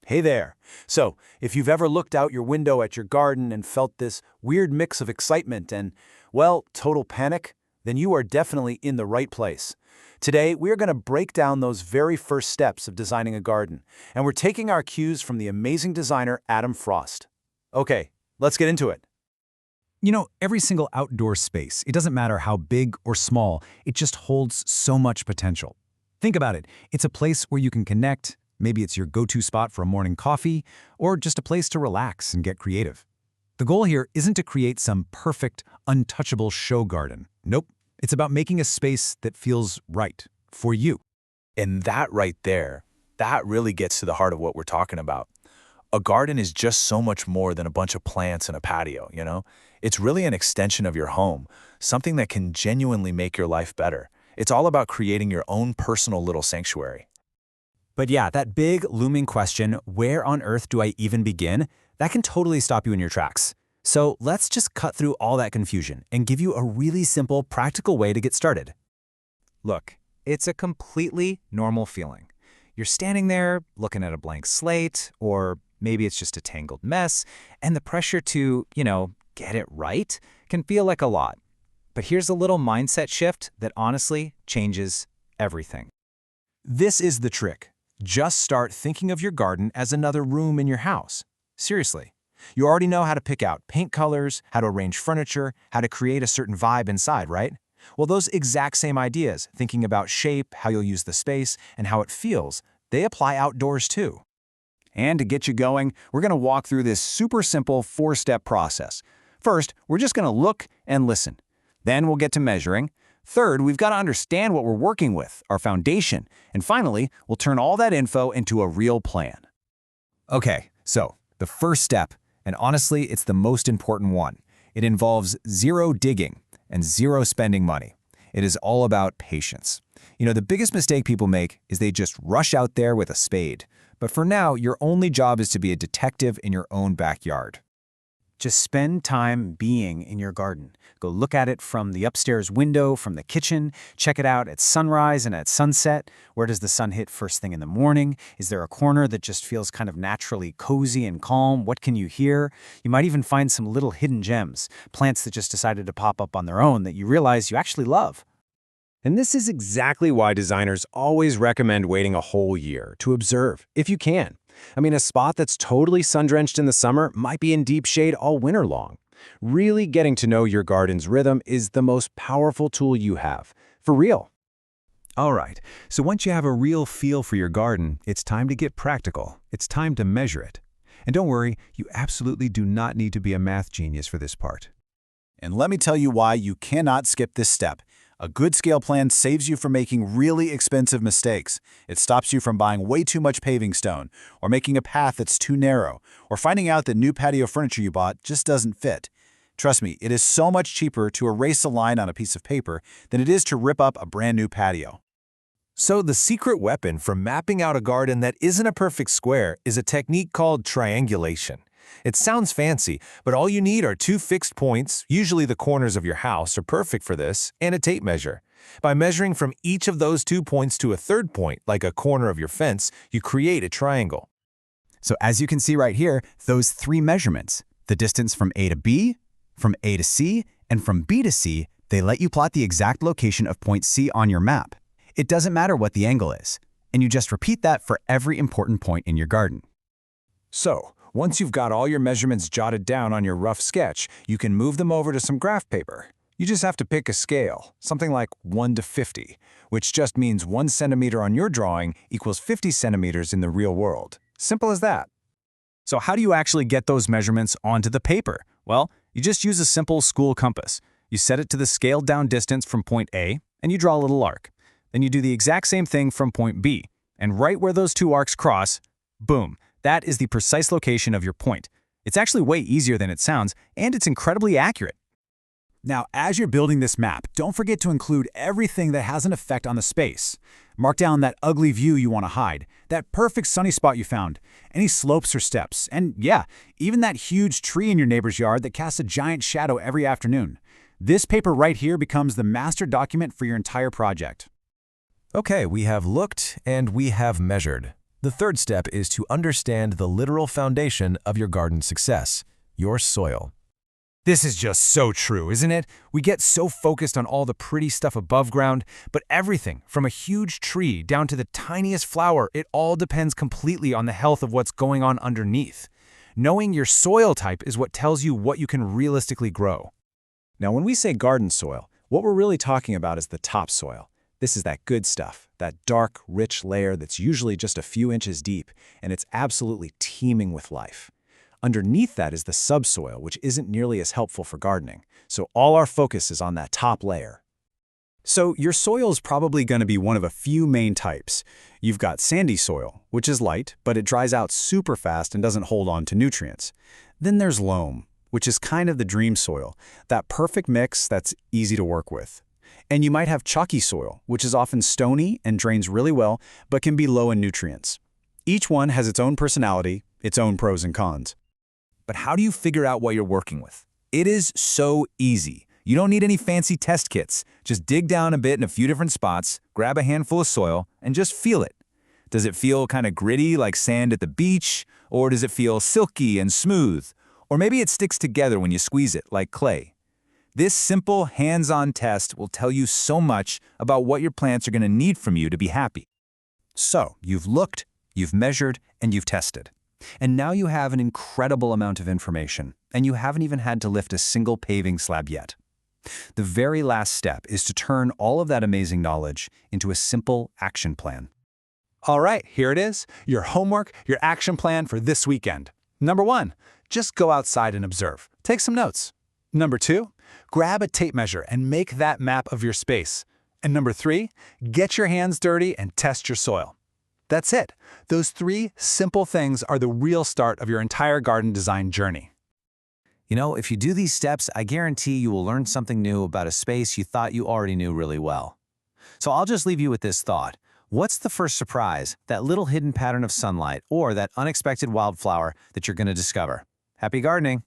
Hey there. So, if you've ever looked out your window at your garden and felt this weird mix of excitement and, well, total panic, then you are definitely in the right place. Today, we are going to break down those very first steps of designing a garden, and we're taking our cues from the amazing designer Adam Frost. Okay, let's get into it. Every single outdoor space, it doesn't matter how big or small, it just holds so much potential. Think about it. It's a place where you can connect. Maybe it's your go-to spot for a morning coffee, or just a place to relax and get creative. The goal here isn't to create some perfect, untouchable show garden. Nope. It's about making a space that feels right for you. And that right there, that really gets to the heart of what we're talking about. A garden is just so much more than a bunch of plants and a patio, you know? It's really an extension of your home, something that can genuinely make your life better. It's all about creating your own personal little sanctuary. But yeah, that big, looming question, where on earth do I even begin? That can totally stop you in your tracks. So let's just cut through all that confusion and give you a really simple, practical way to get started. Look, it's a completely normal feeling. You're standing there, looking at a blank slate, or maybe it's just a tangled mess, and the pressure to, get it right can feel like a lot. But here's a little mindset shift that honestly changes everything. This is the trick. Just start thinking of your garden as another room in your house. Seriously. You already know how to pick out paint colors, how to arrange furniture, how to create a certain vibe inside, right? Well, those exact same ideas, thinking about shape, how you'll use the space, and how it feels, they apply outdoors too. And to get you going, we're going to walk through this super simple 4-step process. First, we're just going to look and listen. Then we'll get to measuring. Third, we've got to understand what we're working with, our foundation. And finally, we'll turn all that info into a real plan. Okay, so the first step, and honestly, it's the most important one. It involves zero digging and zero spending money. It is all about patience. The biggest mistake people make is they just rush out there with a spade. But for now, your only job is to be a detective in your own backyard. Just spend time being in your garden. Go look at it from the upstairs window, from the kitchen. Check it out at sunrise and at sunset. Where does the sun hit first thing in the morning? Is there a corner that just feels kind of naturally cozy and calm? What can you hear? You might even find some little hidden gems, plants that just decided to pop up on their own that you realize you actually love. And this is exactly why designers always recommend waiting a whole year to observe, if you can. A spot that's totally sun-drenched in the summer might be in deep shade all winter long. Really getting to know your garden's rhythm is the most powerful tool you have. For real. All right, so once you have a real feel for your garden, it's time to get practical. It's time to measure it. And don't worry, you absolutely do not need to be a math genius for this part. And let me tell you why you cannot skip this step. A good scale plan saves you from making really expensive mistakes. It stops you from buying way too much paving stone, or making a path that's too narrow, or finding out that new patio furniture you bought just doesn't fit. Trust me, it is so much cheaper to erase a line on a piece of paper than it is to rip up a brand new patio. So the secret weapon for mapping out a garden that isn't a perfect square is a technique called triangulation. It sounds fancy, but all you need are 2 fixed points, usually the corners of your house are perfect for this, and a tape measure. By measuring from each of those 2 points to a third point, like a corner of your fence, you create a triangle. So as you can see right here, those 3 measurements, the distance from A to B, from A to C, and from B to C, they let you plot the exact location of point C on your map. It doesn't matter what the angle is, and you just repeat that for every important point in your garden. So, once you've got all your measurements jotted down on your rough sketch, you can move them over to some graph paper. You just have to pick a scale, something like 1 to 50, which just means 1 centimeter on your drawing equals 50 centimeters in the real world. Simple as that. So how do you actually get those measurements onto the paper? Well, you just use a simple school compass. You set it to the scaled down distance from point A, and you draw a little arc. Then you do the exact same thing from point B, and right where those 2 arcs cross, boom, that is the precise location of your point. It's actually way easier than it sounds, and it's incredibly accurate. Now, as you're building this map, don't forget to include everything that has an effect on the space. Mark down that ugly view you want to hide, that perfect sunny spot you found, any slopes or steps, and yeah, even that huge tree in your neighbor's yard that casts a giant shadow every afternoon. This paper right here becomes the master document for your entire project. Okay, we have looked and we have measured. The third step is to understand the literal foundation of your garden success, your soil. This is just so true, isn't it? We get so focused on all the pretty stuff above ground, but everything, from a huge tree down to the tiniest flower, it all depends completely on the health of what's going on underneath. Knowing your soil type is what tells you what you can realistically grow. Now, when we say garden soil, what we're really talking about is the topsoil. This is that good stuff, that dark, rich layer that's usually just a few inches deep, and it's absolutely teeming with life. Underneath that is the subsoil, which isn't nearly as helpful for gardening, so all our focus is on that top layer. So your soil is probably going to be one of a few main types. You've got sandy soil, which is light, but it dries out super fast and doesn't hold on to nutrients. Then there's loam, which is kind of the dream soil, that perfect mix that's easy to work with. And you might have chalky soil, which is often stony and drains really well, but can be low in nutrients. Each one has its own personality, its own pros and cons. But how do you figure out what you're working with? It is so easy. You don't need any fancy test kits. Just dig down a bit in a few different spots, grab a handful of soil, and just feel it. Does it feel kind of gritty like sand at the beach? Or does it feel silky and smooth? Or maybe it sticks together when you squeeze it, like clay. This simple, hands-on test will tell you so much about what your plants are going to need from you to be happy. So, you've looked, you've measured, and you've tested. And now you have an incredible amount of information, and you haven't even had to lift a single paving slab yet. The very last step is to turn all of that amazing knowledge into a simple action plan. All right, here it is, your homework, your action plan for this weekend. Number 1, just go outside and observe. Take some notes. Number 2, grab a tape measure and make that map of your space. And number 3, get your hands dirty and test your soil. That's it. Those 3 simple things are the real start of your entire garden design journey. You know, if you do these steps, I guarantee you will learn something new about a space you thought you already knew really well. So I'll just leave you with this thought. What's the first surprise, that little hidden pattern of sunlight, or that unexpected wildflower that you're going to discover? Happy gardening!